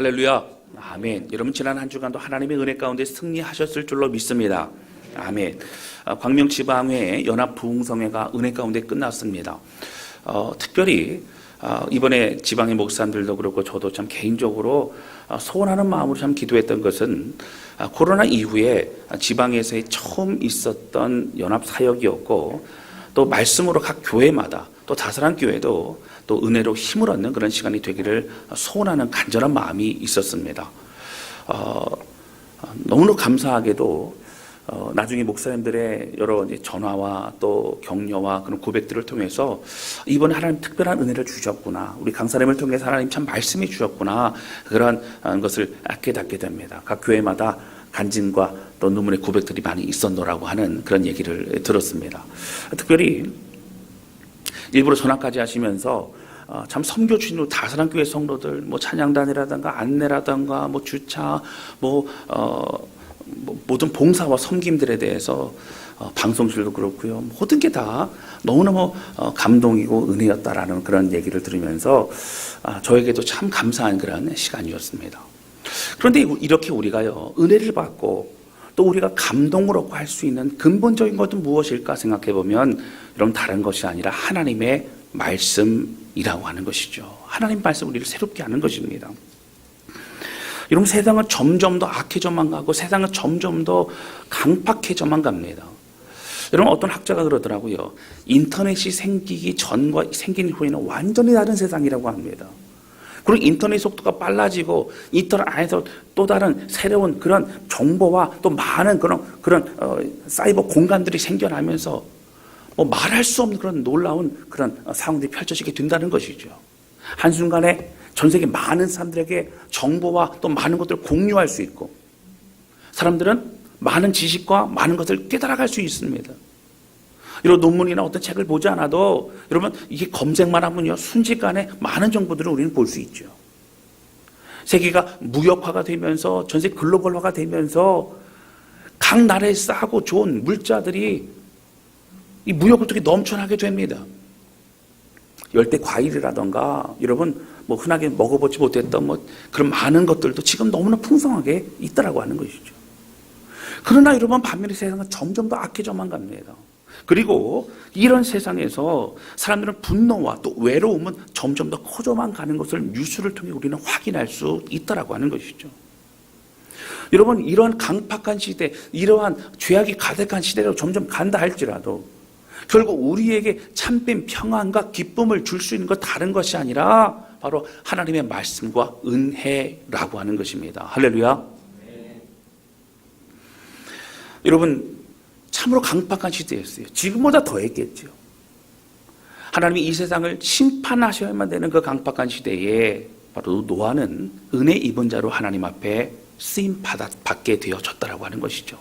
할렐루야. 아멘. 여러분 지난 한 주간도 하나님의 은혜 가운데 승리하셨을 줄로 믿습니다. 아멘. 광명지방회 연합부흥성회가 은혜 가운데 끝났습니다. 특별히 이번에 지방의 목사님들도 그렇고 저도 참 개인적으로 소원하는 마음으로 참 기도했던 것은 코로나 이후에 지방에서의 처음 있었던 연합 사역이었고, 또 말씀으로 각 교회마다 또 다스란 교회도 또 은혜로 힘을 얻는 그런 시간이 되기를 소원하는 간절한 마음이 있었습니다. 너무나 감사하게도 나중에 목사님들의 여러 전화와 또 격려와 그런 고백들을 통해서 이번에 하나님 특별한 은혜를 주셨구나, 우리 강사님을 통해서 하나님 참 말씀해 주셨구나, 그런 것을 깨닫게 됩니다. 각 교회마다 간증과 또 눈물의 고백들이 많이 있었노라고 하는 그런 얘기를 들었습니다. 특별히 일부러 전화까지 하시면서 참 섬겨 주신 다스란 교회 성도들, 뭐 찬양단이라든가 안내라든가 뭐 주차, 모든 봉사와 섬김들에 대해서 방송실도 그렇고요, 모든 게 다 너무너무 감동이고 은혜였다라는 그런 얘기를 들으면서 저에게도 참 감사한 그런 시간이었습니다. 그런데 이렇게 우리가요, 은혜를 받고 또 우리가 감동을 얻고 할 수 있는 근본적인 것은 무엇일까 생각해 보면, 여러분 다른 것이 아니라 하나님의 말씀이라고 하는 것이죠. 하나님 말씀 우리를 새롭게 하는 것입니다. 여러분 세상은 점점 더 악해져만 가고 세상은 점점 더 강팍해져만 갑니다. 여러분 어떤 학자가 그러더라고요. 인터넷이 생기기 전과 생긴 후에는 완전히 다른 세상이라고 합니다. 그리고 인터넷 속도가 빨라지고 인터넷 안에서 또 다른 새로운 그런 정보와 또 많은 그런 사이버 공간들이 생겨나면서 말할 수 없는 그런 놀라운 그런 상황들이 펼쳐지게 된다는 것이죠. 한순간에 전 세계 많은 사람들에게 정보와 또 많은 것들을 공유할 수 있고, 사람들은 많은 지식과 많은 것을 깨달아갈 수 있습니다. 이런 논문이나 어떤 책을 보지 않아도 여러분 이게 검색만 하면요, 순식간에 많은 정보들을 우리는 볼 수 있죠. 세계가 무역화가 되면서 전 세계 글로벌화가 되면서 각 나라에 싸고 좋은 물자들이 이 무역을 통해 넘쳐나게 됩니다. 열대 과일이라던가 여러분 흔하게 먹어보지 못했던 그런 많은 것들도 지금 너무나 풍성하게 있다라고 하는 것이죠. 그러나 여러분 반면에 세상은 점점 더 악해져만 갑니다. 그리고 이런 세상에서 사람들은 분노와 또 외로움은 점점 더 커져만 가는 것을 뉴스를 통해 우리는 확인할 수 있다라고 하는 것이죠. 여러분 이러한 강팍한 시대, 이러한 죄악이 가득한 시대로 점점 간다 할지라도 결국 우리에게 참된 평안과 기쁨을 줄 수 있는 것 다른 것이 아니라 바로 하나님의 말씀과 은혜라고 하는 것입니다. 할렐루야. 여러분 참으로 강팍한 시대였어요. 지금보다 더했겠죠. 하나님이 이 세상을 심판하셔야만 되는 그 강팍한 시대에 바로 노아는 은혜 입은 자로 하나님 앞에 쓰임 받게 되어졌다라고 하는 것이죠.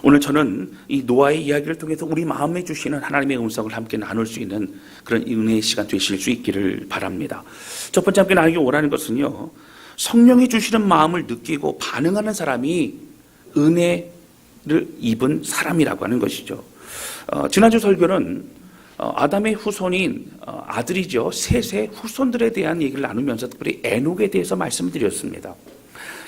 오늘 저는 이 노아의 이야기를 통해서 우리 마음에 주시는 하나님의 음성을 함께 나눌 수 있는 그런 은혜의 시간 되실 수 있기를 바랍니다. 첫 번째 함께 나누기 원하는 것은요, 성령이 주시는 마음을 느끼고 반응하는 사람이 은혜를 입은 사람이라고 하는 것이죠. 지난주 설교는 아담의 후손인 아들이죠, 셋의 후손들에 대한 얘기를 나누면서 특별히 에녹에 대해서 말씀을 드렸습니다.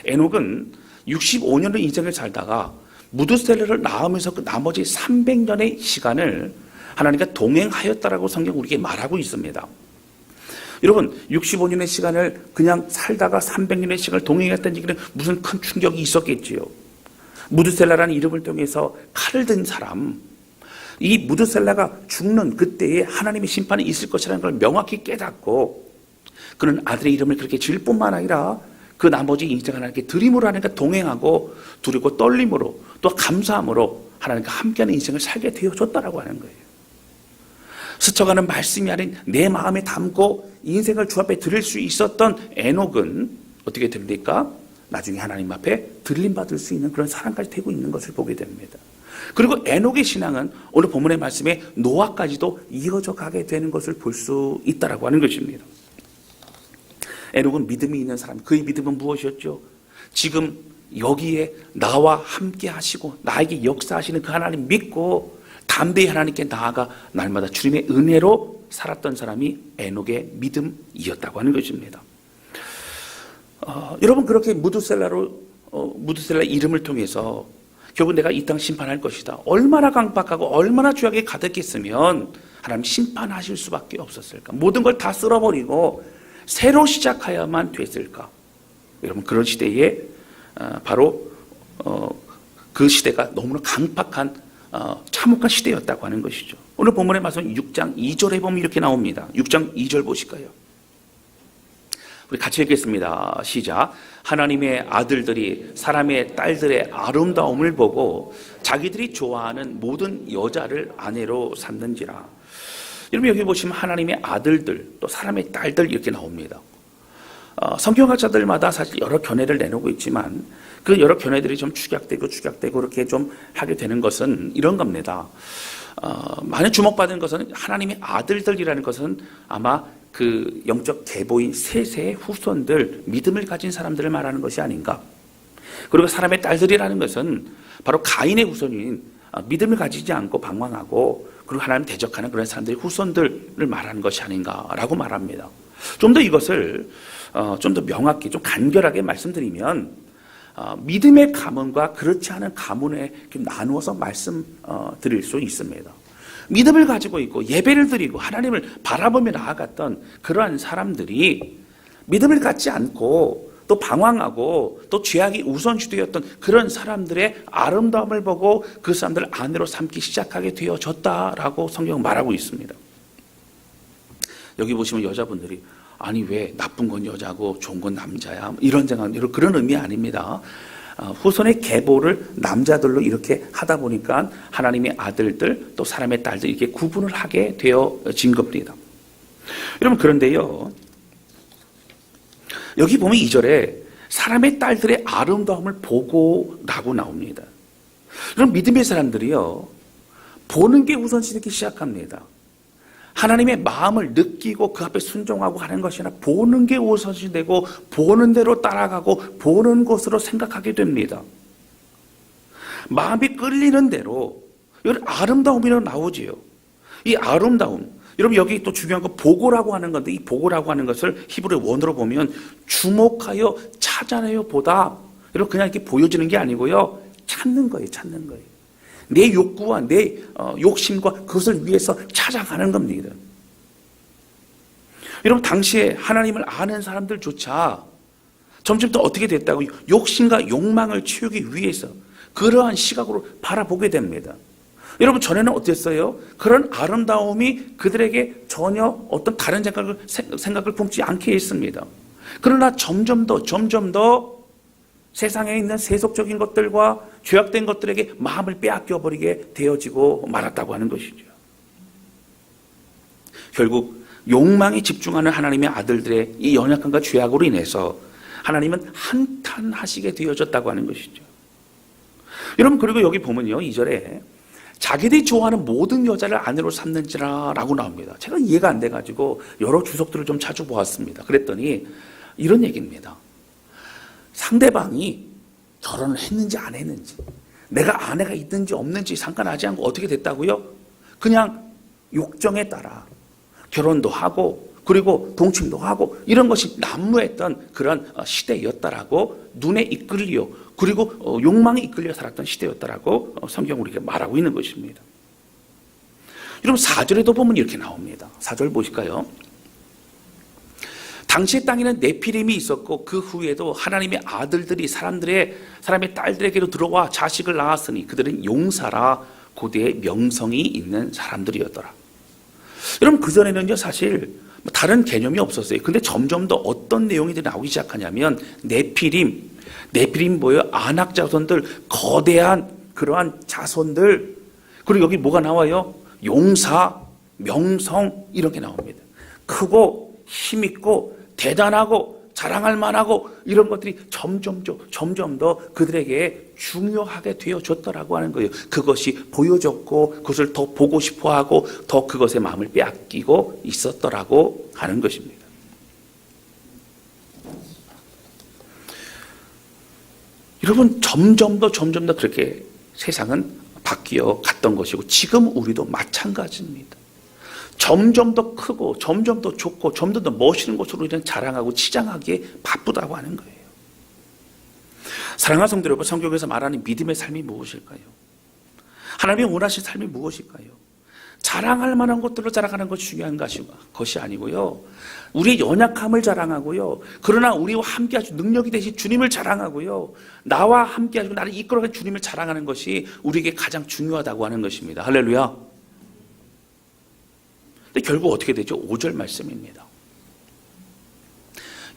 에녹은 65년의 인생을 살다가 무드셀라를 낳으면서 그 나머지 300년의 시간을 하나님과 동행하였다라고 성경 우리에게 말하고 있습니다. 여러분 65년의 시간을 그냥 살다가 300년의 시간을 동행했다는 얘기는 무슨 큰 충격이 있었겠지요. 무드셀라라는 이름을 통해서 칼을 든 사람, 이 무드셀라가 죽는 그때에 하나님의 심판이 있을 것이라는 걸 명확히 깨닫고 그는 아들의 이름을 그렇게 지을 뿐만 아니라 그 나머지 인생을 하나님께 드림으로 하나님과 동행하고 두렵고 떨림으로 또 감사함으로 하나님과 함께하는 인생을 살게 되어졌다라고 하는 거예요. 스쳐가는 말씀이 아닌 내 마음에 담고 인생을 주 앞에 드릴 수 있었던 에녹은 어떻게 됩니까? 나중에 하나님 앞에 들림받을 수 있는 그런 사람까지 되고 있는 것을 보게 됩니다. 그리고 에녹의 신앙은 오늘 본문의 말씀에 노아까지도 이어져 가게 되는 것을 볼 수 있다라고 하는 것입니다. 에녹은 믿음이 있는 사람, 그의 믿음은 무엇이었죠? 지금 여기에 나와 함께 하시고 나에게 역사하시는 그 하나님 믿고 담대히 하나님께 나아가 날마다 주님의 은혜로 살았던 사람이 에녹의 믿음이었다고 하는 것입니다. 여러분 그렇게 무드셀라 이름을 통해서 결국 내가 이 땅 심판할 것이다. 얼마나 강박하고 얼마나 죄악에 가득했으면 하나님 심판하실 수밖에 없었을까? 모든 걸 다 쓸어버리고 새로 시작해야만 됐을까? 여러분 그런 시대에 바로 그 시대가 너무나 강박한 참혹한 시대였다고 하는 것이죠. 오늘 본문의 말씀 6장 2절에 보면 이렇게 나옵니다. 6장 2절 보실까요? 우리 같이 읽겠습니다. 시작. 하나님의 아들들이 사람의 딸들의 아름다움을 보고 자기들이 좋아하는 모든 여자를 아내로 삼는지라. 여러분 여기 보시면 하나님의 아들들 또 사람의 딸들 이렇게 나옵니다. 성경학자들마다 사실 여러 견해를 내놓고 있지만 그 여러 견해들이 좀 축약되고 이렇게 좀 하게 되는 것은 이런 겁니다. 많이 주목받은 것은 하나님의 아들들이라는 것은 아마 그 영적 계보인 셋의 후손들, 믿음을 가진 사람들을 말하는 것이 아닌가. 그리고 사람의 딸들이라는 것은 바로 가인의 후손인 믿음을 가지지 않고 방황하고 그리고 하나님 대적하는 그런 사람들의 후손들을 말하는 것이 아닌가라고 말합니다. 좀 더 이것을 좀 더 명확히, 좀 간결하게 말씀드리면 믿음의 가문과 그렇지 않은 가문에 나누어서 말씀드릴 수 있습니다. 믿음을 가지고 있고 예배를 드리고 하나님을 바라보며 나아갔던 그러한 사람들이 믿음을 갖지 않고 또 방황하고 또 죄악이 우선시되었던 그런 사람들의 아름다움을 보고 그 사람들을 아내로 삼기 시작하게 되어졌다라고 성경은 말하고 있습니다. 여기 보시면 여자분들이 아니 왜 나쁜 건 여자고 좋은 건 남자야 이런 생각, 그런 의미 아닙니다. 후손의 계보를 남자들로 이렇게 하다 보니까 하나님의 아들들 또 사람의 딸들 이렇게 구분을 하게 되어진 겁니다. 여러분 그런데요 여기 보면 2절에 사람의 딸들의 아름다움을 보고라고 나옵니다. 그럼 믿음의 사람들이요 보는 게 우선시되기 시작합니다. 하나님의 마음을 느끼고 그 앞에 순종하고 하는 것이 아니라 보는 게 우선시 되고 보는 대로 따라가고 보는 것으로 생각하게 됩니다. 마음이 끌리는 대로 이건 아름다움이라고 나오지요. 이 아름다움, 여러분 여기 또 중요한 건 보고라고 하는 건데 이 보고라고 하는 것을 히브리 원어로 보면 주목하여 찾아내어 보다. 여러분 그냥 이렇게 보여지는 게 아니고요. 찾는 거예요. 찾는 거예요. 내 욕구와 내 욕심과 그것을 위해서 찾아가는 겁니다. 여러분 당시에 하나님을 아는 사람들조차 점점 더 어떻게 됐다고 욕심과 욕망을 채우기 위해서 그러한 시각으로 바라보게 됩니다. 여러분 전에는 어땠어요? 그런 아름다움이 그들에게 전혀 어떤 다른 생각을 품지 않게 했습니다. 그러나 점점 더 세상에 있는 세속적인 것들과 죄악된 것들에게 마음을 빼앗겨 버리게 되어지고 말았다고 하는 것이죠. 결국 욕망에 집중하는 하나님의 아들들의 이 연약함과 죄악으로 인해서 하나님은 한탄하시게 되어졌다고 하는 것이죠. 여러분 그리고 여기 보면요 2절에 자기들이 좋아하는 모든 여자를 아내로 삼는지라 라고 나옵니다. 제가 이해가 안 돼가지고 여러 주석들을 좀 찾아보았습니다. 그랬더니 이런 얘기입니다. 상대방이 결혼을 했는지 안 했는지 내가 아내가 있는지 없는지 상관하지 않고 어떻게 됐다고요? 그냥 욕정에 따라 결혼도 하고 그리고 동침도 하고 이런 것이 난무했던 그런 시대였다라고 눈에 이끌려 그리고 욕망에 이끌려 살았던 시대였다라고 성경 우리가 말하고 있는 것입니다. 여러분 4절에도 보면 이렇게 나옵니다. 4절 보실까요? 당시의 땅에는 네피림이 있었고 그 후에도 하나님의 아들들이 사람의 딸들에게로 들어와 자식을 낳았으니 그들은 용사라 고대의 명성이 있는 사람들이었더라. 여러분 그전에는요 사실 다른 개념이 없었어요. 근데 점점 더 어떤 내용이 나오기 시작하냐면 네피림 뭐예요? 아낙 자손들, 거대한 그러한 자손들, 그리고 여기 뭐가 나와요? 용사, 명성 이런 게 나옵니다. 크고 힘있고 대단하고 자랑할 만하고 이런 것들이 점점 더 그들에게 중요하게 되어졌더라고 하는 거예요. 그것이 보여졌고 그것을 더 보고 싶어하고 더 그것의 마음을 빼앗기고 있었더라고 하는 것입니다. 여러분 점점 더 그렇게 세상은 바뀌어 갔던 것이고 지금 우리도 마찬가지입니다. 점점 더 크고 점점 더 좋고 점점 더 멋있는 것으로 이런 자랑하고 치장하기에 바쁘다고 하는 거예요. 사랑하는 성도 여러분, 성경에서 말하는 믿음의 삶이 무엇일까요? 하나님이 원하신 삶이 무엇일까요? 자랑할 만한 것들로 자랑하는 것이 중요한 것이 아니고요, 우리의 연약함을 자랑하고요, 그러나 우리와 함께 하시고 능력이 되신 주님을 자랑하고요, 나와 함께 하시고 나를 이끌어가는 주님을 자랑하는 것이 우리에게 가장 중요하다고 하는 것입니다. 할렐루야. 근데 결국 어떻게 되죠? 5절 말씀입니다.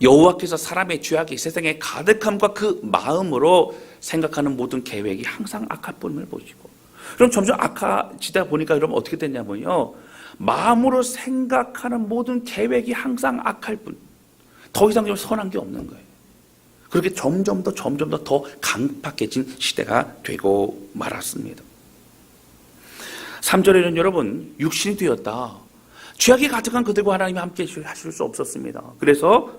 여호와께서 사람의 죄악이 세상에 가득함과 그 마음으로 생각하는 모든 계획이 항상 악할 뿐을 보시고, 그럼 점점 악해지다 보니까 여러분 어떻게 됐냐면요, 마음으로 생각하는 모든 계획이 항상 악할 뿐, 더 이상 선한 게 없는 거예요. 그렇게 점점 더 강팍해진 시대가 되고 말았습니다. 3절에는 여러분, 육신이 되었다. 죄악이 가득한 그들과 하나님이 함께 하실 수 없었습니다. 그래서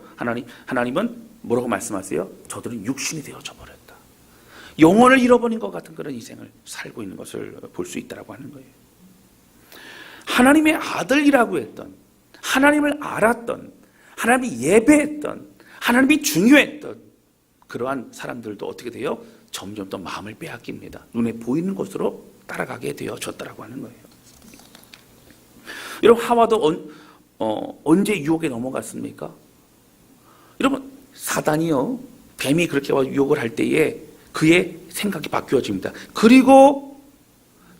하나님은 뭐라고 말씀하세요? 저들은 육신이 되어져 버렸다. 영혼을 잃어버린 것 같은 그런 인생을 살고 있는 것을 볼 수 있다고 하는 거예요. 하나님의 아들이라고 했던, 하나님을 알았던, 하나님이 예배했던, 하나님이 중요했던 그러한 사람들도 어떻게 돼요? 점점 더 마음을 빼앗깁니다. 눈에 보이는 것으로 따라가게 되어졌다고 하는 거예요. 여러분, 하와도 언제 유혹에 넘어갔습니까? 여러분, 사단이요, 뱀이 그렇게 유혹을 할 때에 그의 생각이 바뀌어집니다. 그리고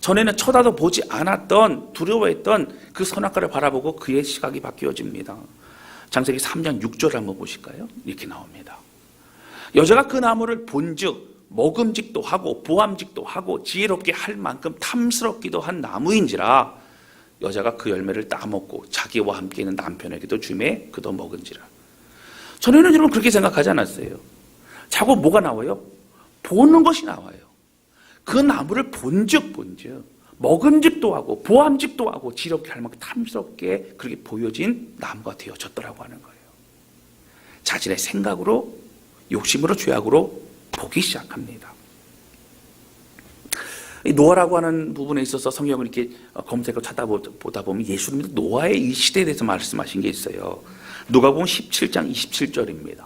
전에는 쳐다도 보지 않았던, 두려워했던 그 선악과를 바라보고 그의 시각이 바뀌어집니다. 창세기 3장 6절 한번 보실까요? 이렇게 나옵니다. 여자가 그 나무를 본즉 먹음직도 하고 보암직도 하고 지혜롭게 할 만큼 탐스럽기도 한 나무인지라 여자가 그 열매를 따먹고 자기와 함께 있는 남편에게도 주매 그도 먹은지라. 전에는 여러분 그렇게 생각하지 않았어요. 자꾸 뭐가 나와요? 보는 것이 나와요. 그 나무를 본즉 먹음직도 하고 보암직도 하고 지혜롭게 할 만큼 탐스럽게 그렇게 보여진 나무가 되어졌더라고 하는 거예요. 자신의 생각으로, 욕심으로, 죄악으로 보기 시작합니다. 이 노아라고 하는 부분에 있어서 성경을 이렇게 검색하고 찾아보다 보면 예수님도 노아의 이 시대에 대해서 말씀하신 게 있어요. 누가복음 17장 27절입니다.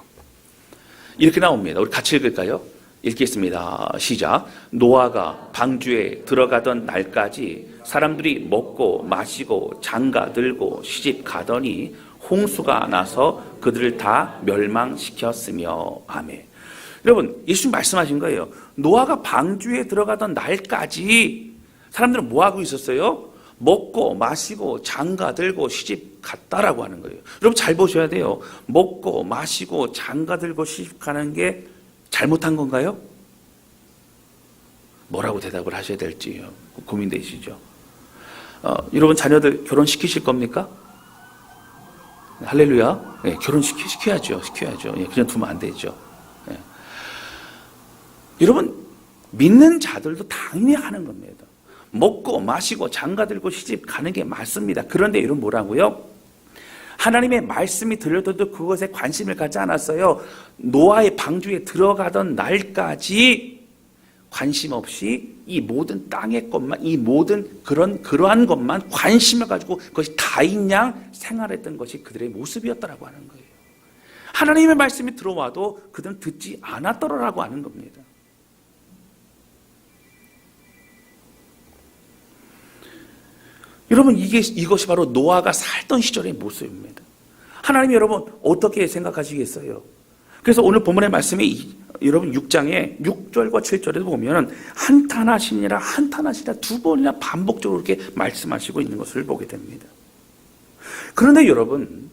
이렇게 나옵니다. 우리 같이 읽을까요? 읽겠습니다. 시작. 노아가 방주에 들어가던 날까지 사람들이 먹고 마시고 장가들고 시집 가더니 홍수가 나서 그들을 다 멸망시켰으며. 아멘. 여러분, 예수님 말씀하신 거예요. 노아가 방주에 들어가던 날까지 사람들은 뭐 하고 있었어요? 먹고 마시고 장가들고 시집 갔다라고 하는 거예요. 여러분 잘 보셔야 돼요. 먹고 마시고 장가들고 시집 가는 게 잘못한 건가요? 뭐라고 대답을 하셔야 될지 고민되시죠? 여러분 자녀들 결혼시키실 겁니까? 할렐루야. 네, 결혼시켜야죠. 예, 그냥 두면 안 되죠. 예. 여러분, 믿는 자들도 당연히 하는 겁니다. 먹고 마시고 장가들고 시집 가는 게 맞습니다. 그런데 여러분 뭐라고요? 하나님의 말씀이 들려도 그것에 관심을 갖지 않았어요. 노아의 방주에 들어가던 날까지 관심 없이 이 모든 땅의 것만, 이 모든 그러한 것만 관심을 가지고 그것이 다인 양 생활했던 것이 그들의 모습이었다라고 하는 거예요. 하나님의 말씀이 들어와도 그들은 듣지 않았더라라고 하는 겁니다. 여러분, 이것이 바로 노아가 살던 시절의 모습입니다. 하나님이 여러분 어떻게 생각하시겠어요? 그래서 오늘 본문의 말씀이 여러분 6장에 6절과 7절에도 보면 한탄하시니라 두 번이나 반복적으로 이렇게 말씀하시고 있는 것을 보게 됩니다. 그런데 여러분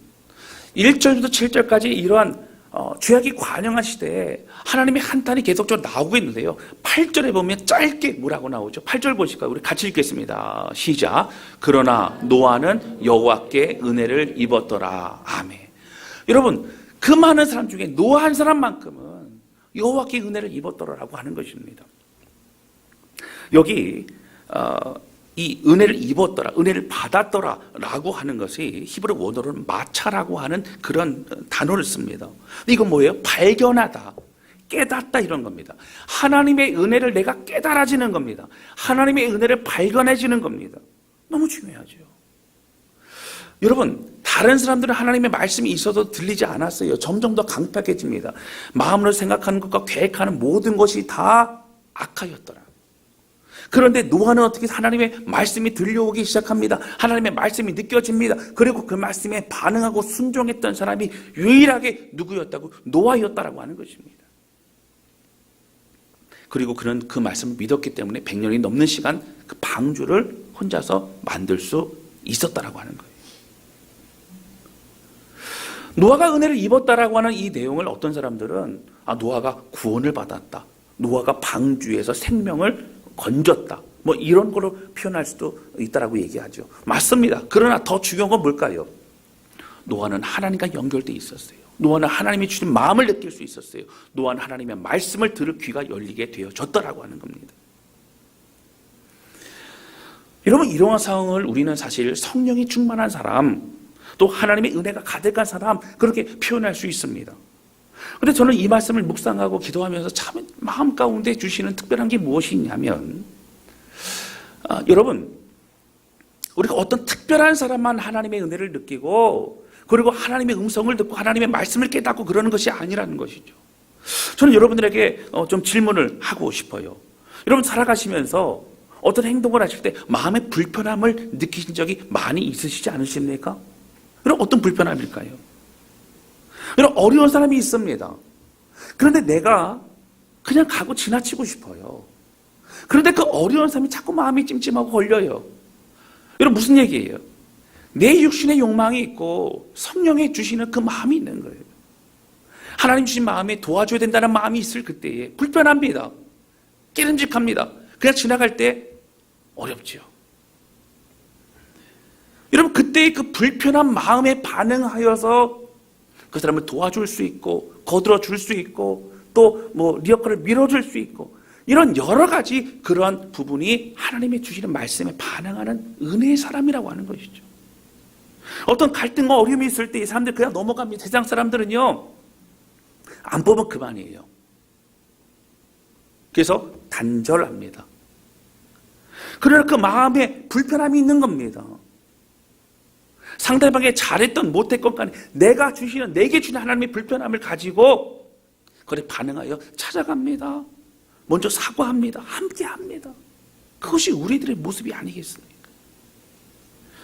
1절부터 7절까지 이러한 죄악이 관영한 시대에 하나님의 한탄이 계속적으로 나오고 있는데요. 8절에 보면 짧게 뭐라고 나오죠? 8절 보실까요? 우리 같이 읽겠습니다. 시작. 그러나 노아는 여호와께 은혜를 입었더라. 아멘. 여러분, 그 많은 사람 중에 노아 한 사람만큼은 여호와께 은혜를 입었더라라고 하는 것입니다. 여기 이 은혜를 입었더라, 은혜를 받았더라라고 하는 것이 히브리 원어로는 마차라고 하는 그런 단어를 씁니다. 이건 뭐예요? 발견하다, 깨닫다 이런 겁니다. 하나님의 은혜를 내가 깨달아지는 겁니다. 하나님의 은혜를 발견해지는 겁니다. 너무 중요하죠. 여러분, 다른 사람들은 하나님의 말씀이 있어도 들리지 않았어요. 점점 더 강팍해집니다. 마음으로 생각하는 것과 계획하는 모든 것이 다 악하였더라. 그런데 노아는 어떻게 하나님의 말씀이 들려오기 시작합니다. 하나님의 말씀이 느껴집니다. 그리고 그 말씀에 반응하고 순종했던 사람이 유일하게 누구였다고? 노아였다라고 하는 것입니다. 그리고 그는 그 말씀을 믿었기 때문에 100년이 넘는 시간 그 방주를 혼자서 만들 수 있었다라고 하는 거예요. 노아가 은혜를 입었다라고 하는 이 내용을 어떤 사람들은 노아가 구원을 받았다. 노아가 방주에서 생명을 건졌다. 뭐 이런 걸로 표현할 수도 있다라고 얘기하죠. 맞습니다. 그러나 더 중요한 건 뭘까요? 노아는 하나님과 연결되어 있었어요. 노아는 하나님이 주신 마음을 느낄 수 있었어요. 노아는 하나님의 말씀을 들을 귀가 열리게 되어졌다라고 하는 겁니다. 여러분, 이러한 상황을 우리는 사실 성령이 충만한 사람, 또 하나님의 은혜가 가득한 사람, 그렇게 표현할 수 있습니다. 그런데 저는 이 말씀을 묵상하고 기도하면서 참 마음 가운데 주시는 특별한 게 무엇이 있냐면, 여러분, 우리가 어떤 특별한 사람만 하나님의 은혜를 느끼고 그리고 하나님의 음성을 듣고 하나님의 말씀을 깨닫고 그러는 것이 아니라는 것이죠. 저는 여러분들에게 좀 질문을 하고 싶어요. 여러분, 살아가시면서 어떤 행동을 하실 때 마음의 불편함을 느끼신 적이 많이 있으시지 않으십니까? 여러분, 어떤 불편함일까요? 여러분, 어려운 사람이 있습니다. 그런데 내가 그냥 가고 지나치고 싶어요. 그런데 그 어려운 사람이 자꾸 마음이 찜찜하고 걸려요. 여러분, 무슨 얘기예요? 내 육신의 욕망이 있고 성령이 주시는 그 마음이 있는 거예요. 하나님 주신 마음에 도와줘야 된다는 마음이 있을 그때에 불편합니다. 깨름직합니다. 그냥 지나갈 때 어렵지요. 여러분, 그때의 그 불편한 마음에 반응하여서 그 사람을 도와줄 수 있고 거들어 줄 수 있고 또 뭐 리어카를 밀어줄 수 있고 이런 여러 가지 그러한 부분이 하나님의 주시는 말씀에 반응하는 은혜의 사람이라고 하는 것이죠. 어떤 갈등과 어려움이 있을 때 이 사람들 그냥 넘어갑니다. 세상 사람들은요, 안 보면 그만이에요. 그래서 단절합니다. 그러나 그 마음에 불편함이 있는 겁니다. 상대방이 잘했던 못했건 간에 내가 주시는, 내게 주는 하나님의 불편함을 가지고 그래 반응하여 찾아갑니다. 먼저 사과합니다. 함께합니다. 그것이 우리들의 모습이 아니겠습니까?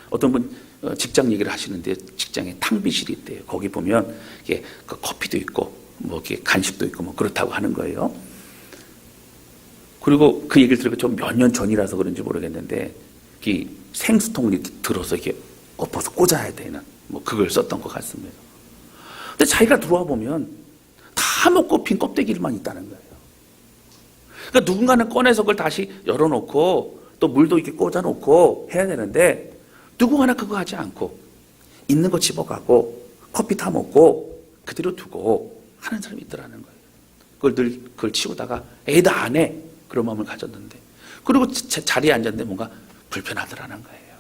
어떤 분 직장 얘기를 하시는데 직장에 탕비실이 있대요. 거기 보면 이게 그 커피도 있고 뭐 이렇게 간식도 있고 뭐 그렇다고 하는 거예요. 그리고 그 얘기를 들으니까 좀 몇 년 전이라서 그런지 모르겠는데 이 생수통을 이렇게 들어서 이렇게 엎어서 꽂아야 되는 뭐 그걸 썼던 것 같습니다. 근데 자기가 들어와 보면 다 먹고 빈 껍데기만 있다는 거예요. 그러니까 누군가는 꺼내서 그걸 다시 열어놓고 또 물도 이렇게 꽂아놓고 해야 되는데 누구 하나 그거 하지 않고 있는 거 집어가고 커피 타 먹고 그대로 두고 하는 사람이 있더라는 거예요. 그걸 치우다가 에이 나 안 해 그런 마음을 가졌는데 그리고 자리에 앉았는데 뭔가 불편하더라는 거예요.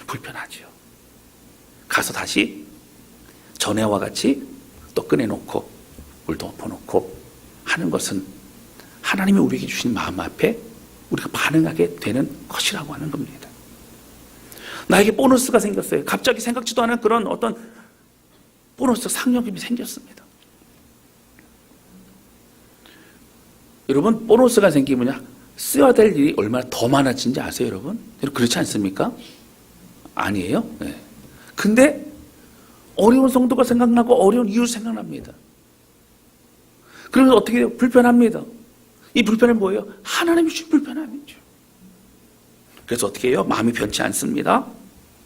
불편하죠. 가서 다시 전에와 같이 또 꺼내놓고 물도 엎어놓고 하는 것은 하나님이 우리에게 주신 마음 앞에 우리가 반응하게 되는 것이라고 하는 겁니다. 나에게 보너스가 생겼어요. 갑자기 생각지도 않은 그런 어떤 보너스 상여금이 생겼습니다. 여러분, 보너스가 생기면 써야 될 일이 얼마나 더 많아진지 아세요, 여러분? 그렇지 않습니까? 아니에요? 네. 근데 어려운 성도가 생각나고 어려운 이유 생각납니다. 그러면서 어떻게 해요? 불편합니다. 이 불편은 뭐예요? 하나님이 주신 불편함이죠. 그래서 어떻게 해요? 마음이 변치 않습니다.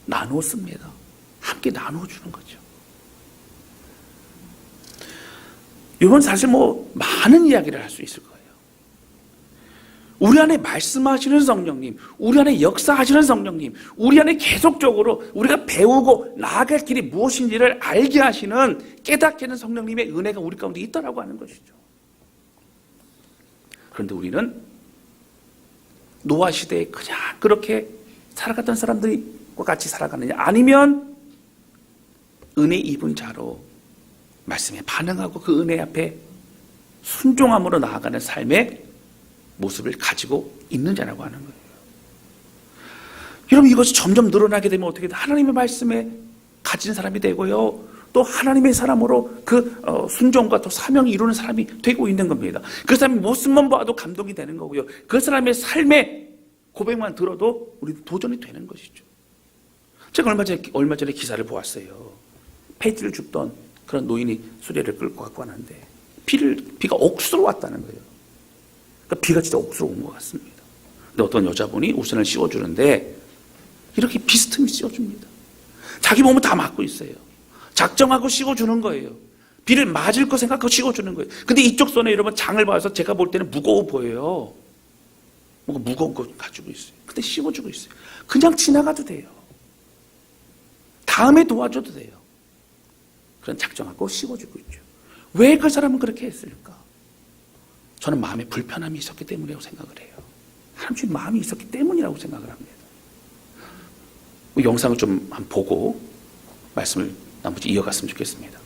나누었습니다. 함께 나누어주는 거죠. 이건 사실 뭐 많은 이야기를 할 수 있을 거예요. 우리 안에 말씀하시는 성령님, 우리 안에 역사하시는 성령님, 우리 안에 계속적으로 우리가 배우고 나아갈 길이 무엇인지를 알게 하시는, 깨닫게 하는 성령님의 은혜가 우리 가운데 있다라고 하는 것이죠. 그런데 우리는 노아 시대에 그냥 그렇게 살아갔던 사람들과 같이 살아가느냐, 아니면 은혜 입은 자로 말씀에 반응하고 그 은혜 앞에 순종함으로 나아가는 삶의 모습을 가지고 있는 자라고 하는 거예요. 여러분 이것이 점점 늘어나게 되면 어떻게 돼? 하나님의 말씀에 가진 사람이 되고요. 또 하나님의 사람으로 그 순종과 또 사명을 이루는 사람이 되고 있는 겁니다. 그 사람의 모습만 봐도 감동이 되는 거고요. 그 사람의 삶의 고백만 들어도 우리 도전이 되는 것이죠. 제가 얼마 전에 기사를 보았어요. 폐지를 줍던 그런 노인이 수레를 끌고 갖고 왔는데 비가 옥수로 왔다는 거예요. 그러니까 비가 진짜 옥수로 온 것 같습니다. 근데 어떤 여자분이 우산을 씌워주는데 이렇게 비스듬히 씌워줍니다. 자기 몸은 다 막고 있어요. 작정하고 씌워주는 거예요. 비를 맞을 거 생각하고 씌워주는 거예요. 근데 이쪽 손에 여러분 장을 봐서 제가 볼 때는 무거워 보여요. 뭔가 무거운 거 가지고 있어요. 근데 씌워주고 있어요. 그냥 지나가도 돼요. 다음에 도와줘도 돼요. 그런 작정하고 씌워주고 있죠. 왜 그 사람은 그렇게 했을까? 저는 마음에 불편함이 있었기 때문이라고 생각을 해요. 하나님 주신 마음이 있었기 때문이라고 생각을 합니다. 영상을 좀 한번 보고 말씀을 나머지 이어갔으면 좋겠습니다.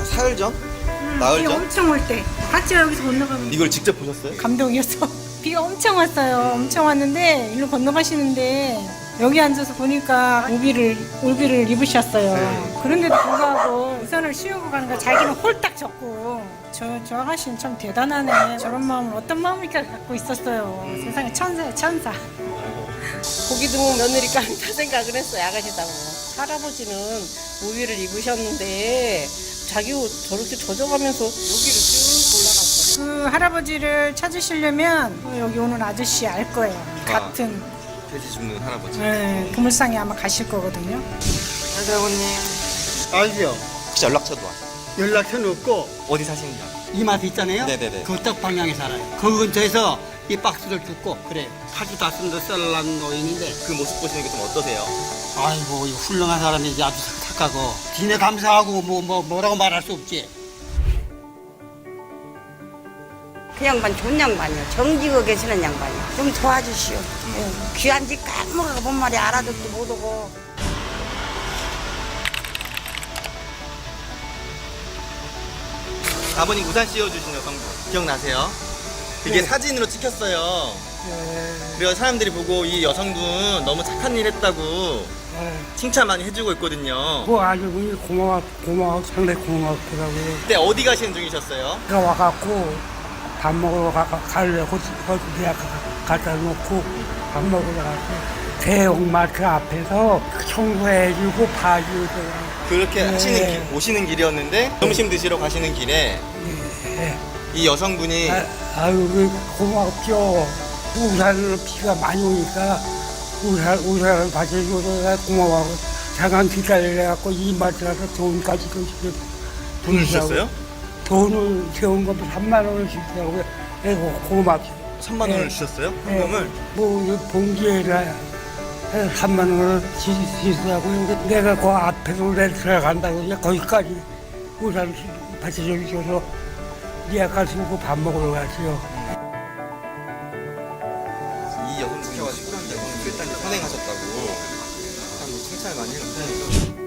사흘 전? 나흘 비가 전? 엄청 올 때 같이 여기서 건너가면 이걸 직접 보셨어요? 감동이었어. 비가 엄청 왔어요. 엄청 왔는데 일로 건너가시는데 여기 앉아서 보니까 울비를 입으셨어요. 그런데도 불구하고 우산을 씌우고 가는 거 자기는 홀딱 젖고 저 아가씨는 참 대단하네. 저런 마음을 어떤 마음일까 갖고 있었어요. 세상에 천사야 천사. 고기 드문 며느리 깡다 생각을 했어요. 아가씨다고. 할아버지는 우비를 입으셨는데 자기 옷 저렇게 젖어가면서 여기를 쭉 올라갔어요. 그 할아버지를 찾으시려면 여기 오는 아저씨 알 거예요. 같은 돼지 줍는 할아버지. 보물상에 아마 가실 거거든요. 여자분님. 알죠? 혹시 연락처도 아세요? 연락처는 없고 어디 사시는지 이마트 있잖아요. 네네네. 그 떡 방향에 살아요. 그 근처에서 이 박스를 줍고 그래요. 85도 썰난 노인인데 그 모습 보시는 게 좀 어떠세요? 아이고 이거 훌륭한 사람이지 아주 착하고 지네 감사하고 뭐라고 말할 수 없지. 그 양반 좋은 양반이요. 정직하게 계시는 양반이요. 좀 도와주시오. 귀한 집 까먹어가 본 말이 알아듣도 못하고. 아버님 우산 씌워주신 여성분 기억나세요? 그게 사진으로 찍혔어요. 그래서 사람들이 보고 이 여성분 너무 착한 일 했다고 칭찬 많이 해주고 있거든요. 뭐 아주 고마워 상당히 고맙더라고요. 그때 어디 가시는 중이셨어요? 제가 와갖고 밥 먹으러 가려고 대학 갖다 놓고 밥 먹으러 가서 대형마트 앞에서 청소해주고 봐주더라고요. 그렇게 네. 하시는 오시는 길이었는데 점심 드시러 가시는 길에 네. 이 여성분이 아유 고맙죠. 우산으로 비가 많이 오니까 우산을 받쳐줘서 고마워하고 잠깐 기다려갖고 이마트 가서 돈까지 돈을 주셨어요? 돈을 세운 것도 3만 원을 주더라고요. 그래서 고맙죠. 3만 원을 주셨어요? 현금을? 뭐 봉지에다 3만 원을 주시더라고요. 내가 그 앞에서 들어간다고 이제 거기까지 우산 받쳐줘서 예약할 수 있고 밥 먹으러 갔어요. 이 여성분이 일단 선행하셨다고 사람들이 칭찬을 많이 했는데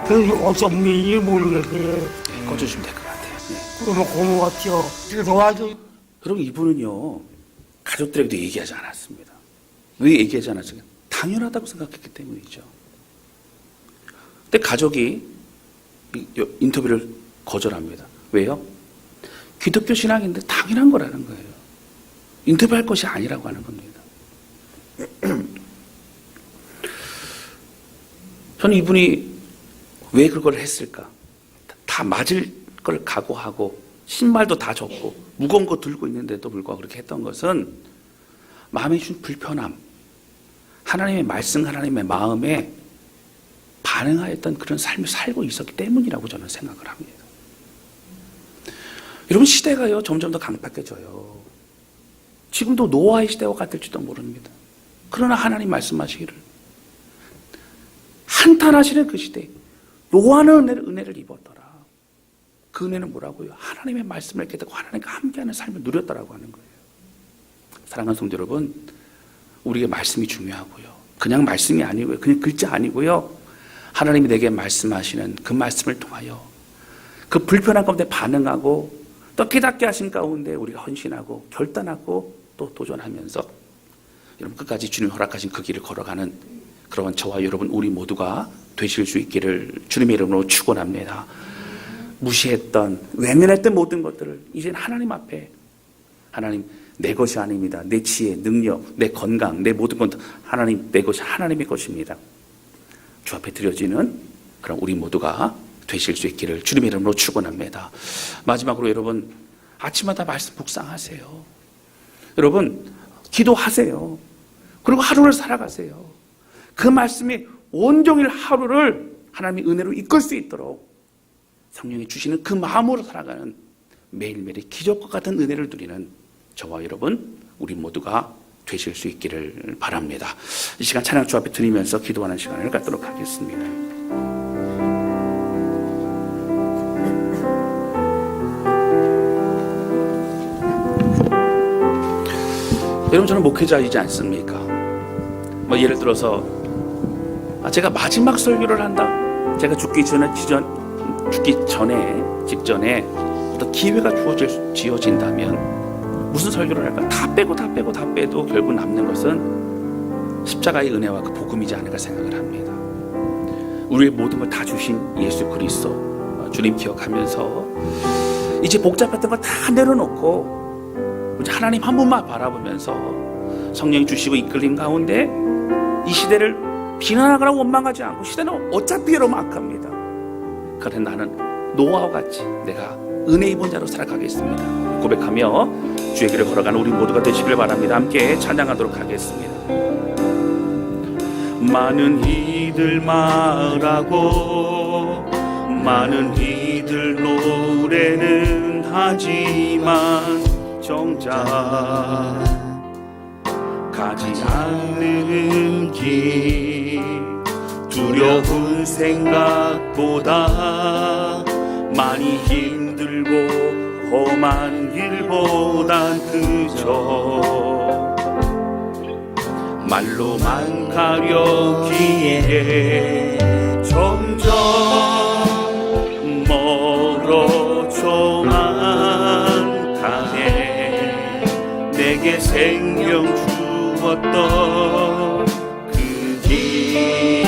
그 어떤 미인지 모르겠어요. 네, 꺼주시면 될 것 같아요. 네. 그러면 고마웠죠. 도와줘. 여러분 이분은요 가족들에게도 얘기하지 않았습니다. 왜 얘기하지 않았어요? 당연하다고 생각했기 때문이죠. 근데 가족이 인터뷰를 거절합니다. 왜요? 기독교 신앙인데 당연한 거라는 거예요. 인터뷰할 것이 아니라고 하는 겁니다. 저는 이분이 왜 그걸 했을까? 다 맞을 걸 각오하고 신발도 다 젖고 무거운 거 들고 있는데도 불구하고 그렇게 했던 것은 마음에 준 불편함, 하나님의 말씀, 하나님의 마음에 반응하였던 그런 삶을 살고 있었기 때문이라고 저는 생각을 합니다. 여러분 시대가요 점점 더 강팍해져요. 지금도 노아의 시대와 같을지도 모릅니다. 그러나 하나님 말씀하시기를 한탄하시는 그 시대에 노아는 은혜를 입었더라. 그 은혜는 뭐라고요? 하나님의 말씀을 깨닫고 하나님과 함께하는 삶을 누렸다라고 하는 거예요. 사랑하는 성도 여러분, 우리에게 말씀이 중요하고요. 그냥 말씀이 아니고요. 그냥 글자 아니고요. 하나님이 내게 말씀하시는 그 말씀을 통하여 그 불편한 가운데 반응하고 또 깨닫게 하신 가운데 우리가 헌신하고 결단하고 또 도전하면서 여러분 끝까지 주님 허락하신 그 길을 걸어가는 그런 저와 여러분 우리 모두가 되실 수 있기를 주님의 이름으로 축원합니다. 무시했던 외면했던 모든 것들을 이제는 하나님 앞에 하나님 내 것이 아닙니다. 내 지혜, 능력, 내 건강, 내 모든 건 하나님 내 것이 하나님의 것입니다. 주 앞에 드려지는 그런 우리 모두가 되실 수 있기를 주님의 이름으로 축원합니다. 마지막으로 여러분 아침마다 말씀 묵상하세요. 여러분 기도하세요. 그리고 하루를 살아가세요. 그 말씀이 온종일 하루를 하나님의 은혜로 이끌 수 있도록 성령이 주시는 그 마음으로 살아가는 매일매일의 기적과 같은 은혜를 누리는 저와 여러분 우리 모두가 되실 수 있기를 바랍니다. 이 시간 찬양 주 앞에 드리면서 기도하는 시간을 갖도록 하겠습니다. 여러분 저는 목회자이지 않습니까? 뭐 예를 들어서 제가 마지막 설교를 한다. 제가 죽기 전에 직전에 어떤 기회가 지어진다면 무슨 설교를 할까? 다 빼도 결국 남는 것은 십자가의 은혜와 그 복음이지 않을까 생각을 합니다. 우리의 모든 걸 다 주신 예수 그리스도 주님 기억하면서 이제 복잡했던 거 다 내려놓고 이제 하나님 한 분만 바라보면서 성령이 주시고 이끌림 가운데 이 시대를 비난하거나 원망하지 않고 시대는 어차피 여러분 악합니다. 그래 나는 노아와 같이 내가 은혜 입은 자로 살아가겠습니다. 고백하며 주의 길을 걸어가는 우리 모두가 되시길 바랍니다. 함께 찬양하도록 하겠습니다. 많은 이들 말하고 많은 이들 노래는 하지만 정작 가지 않는 길 두려운 생각보다 많이 힘들고 험한 길보단 그저 말로만 가려기에 점점 멀어져만 가네. 내게 생명 주었던 그 길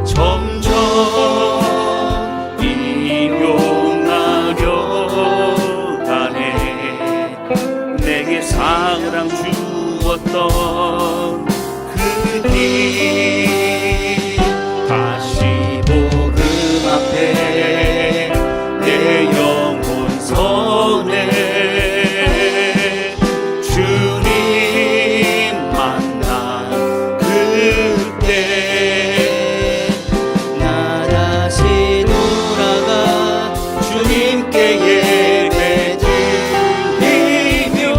점점 이용하려 가네. 내게 사랑 주었던 그 길 다시 복음 앞에 내 영혼 서네. 주님 만난 그때 나 다시 돌아가 주님께 예배드리며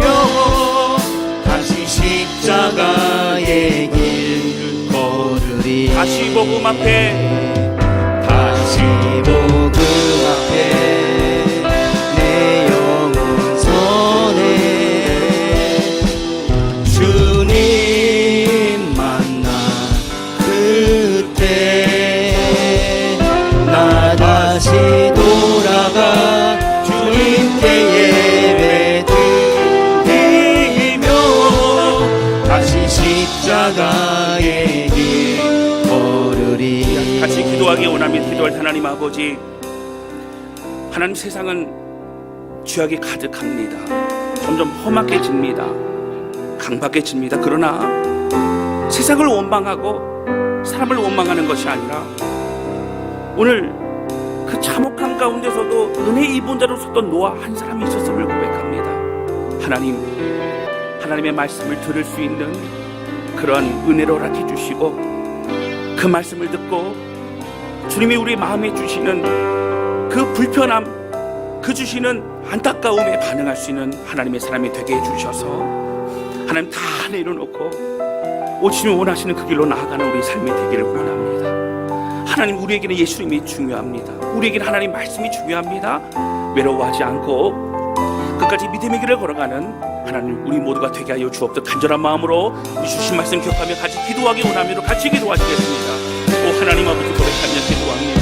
다시 십자가의 길 걸으리. 다시 복음 앞에 다시 복음 앞에 내 영혼 서네. 주님 만나 그때 십자가의 길 걸으리. 같이 기도하기 원하며 기도할 하나님 아버지, 하나님 세상은 죄악이 가득합니다. 점점 험악해집니다. 강박해집니다. 그러나 세상을 원망하고 사람을 원망하는 것이 아니라 오늘 그 참혹함 가운데서도 은혜 입은 자로 섰던 노아 한 사람이 있었음을 고백합니다. 하나님의 말씀을 들을 수 있는 그런 은혜를 허락해 주시고 그 말씀을 듣고 주님이 우리 마음에 주시는 그 불편함, 그 주시는 안타까움에 반응할 수 있는 하나님의 사람이 되게 해주셔서 하나님 다 내려놓고 오시면 원하시는 그 길로 나아가는 우리 삶이 되기를 원합니다. 하나님, 우리에게는 예수님이 중요합니다. 우리에게는 하나님 말씀이 중요합니다. 외로워하지 않고 끝까지 믿음의 길을 걸어가는 하나님, 우리 모두가 되게 하여 주옵소서. 간절한 마음으로 우리 주신 말씀 기억하며 같이 기도하기 원하며 같이 기도하시겠습니다. 오 하나님 아버지, 고백하며 기도합니다.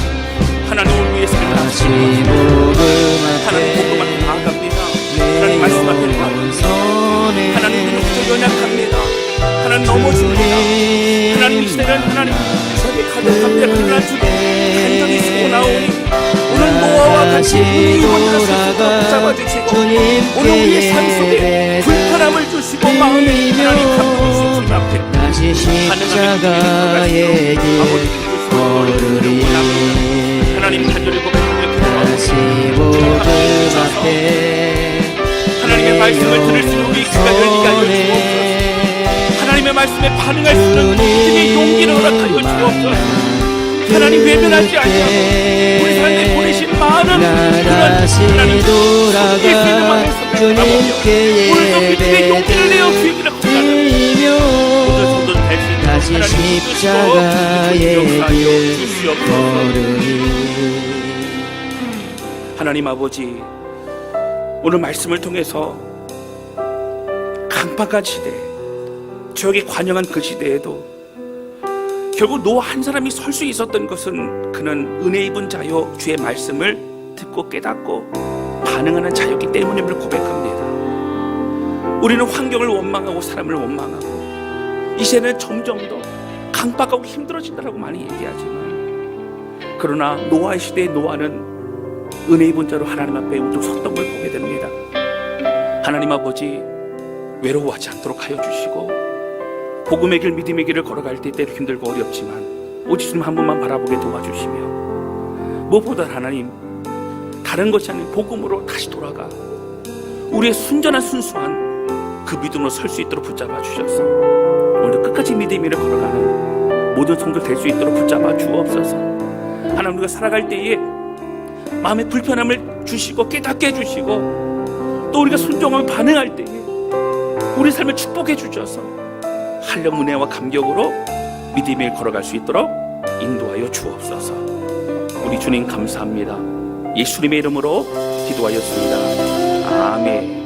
하나님, 오늘 위해 살아가십니다. 하나님, 복음만 나아갑니다. 하나님 말씀 앞에 나갑니다. 하나님, 우리는 그저 연약합니다. 하나님, 넘어집니다. 하나님, 이 시대는 하나님 저기 가득합니다. 그러나 주님 간절히 쓰고 나오니 오늘 노아와 같이 우리 혼자서 붙잡아주시고 오늘 우리의 삶 속에 불편함을 주시고 마음에 하나님 감동 주시고 주님 앞에 다시 십자가의 길 걸으리. 하나님, 간절히 고백하며 다시 복음 앞에 하나님의 말씀을 들을 수 있는 우리 귀가 열리게 하여 주옵소서. 하나님의 말씀에 반응할 수 있는 믿음의 용기를 허락하여 주옵소서. 하나님, 외면하지 않고 우리 삶에 보내신 많은 그런 하나님 돌아가 주님께 오늘도 믿음의 용기를 내어 그 얘기를 드리며 모든 성도들 될수 있는 다시 하나님 십자가의 길 주시옵소서. 걸으리. 하나님 아버지, 오늘 말씀을 통해서 강박한 시대, 죄악에 관영한 그 시대에도 결국 노아 한 사람이 설 수 있었던 것은 그는 은혜 입은 자요 주의 말씀을 듣고 깨닫고 반응하는 자였기 때문임을 고백합니다. 우리는 환경을 원망하고 사람을 원망하고 이 시대는 점점 더 강박하고 힘들어진다라고 많이 얘기하지만, 그러나 노아의 시대의 노아는 은혜 입은 자로 하나님 앞에 우뚝 섰던 걸 보게 됩니다. 하나님 아버지, 외로워하지 않도록 하여 주시고 복음의 길, 믿음의 길을 걸어갈 때 때로 힘들고 어렵지만 오직 주님 한 분만 바라보게 도와주시며, 무엇보다 하나님, 다른 것이 아닌 복음으로 다시 돌아가 우리의 순전한 순수한 그 믿음으로 설 수 있도록 붙잡아 주셔서 오늘 끝까지 믿음의 길을 걸어가는 모든 성도들 될 수 있도록 붙잡아 주옵소서. 하나님, 우리가 살아갈 때에 마음의 불편함을 주시고 깨닫게 해주시고 또 우리가 순종하며 반응할 때에 우리 삶을 축복해 주셔서 한량 은혜와 감격으로 믿음을 걸어갈 수 있도록 인도하여 주옵소서. 우리 주님 감사합니다. 예수님의 이름으로 기도하였습니다. 아멘.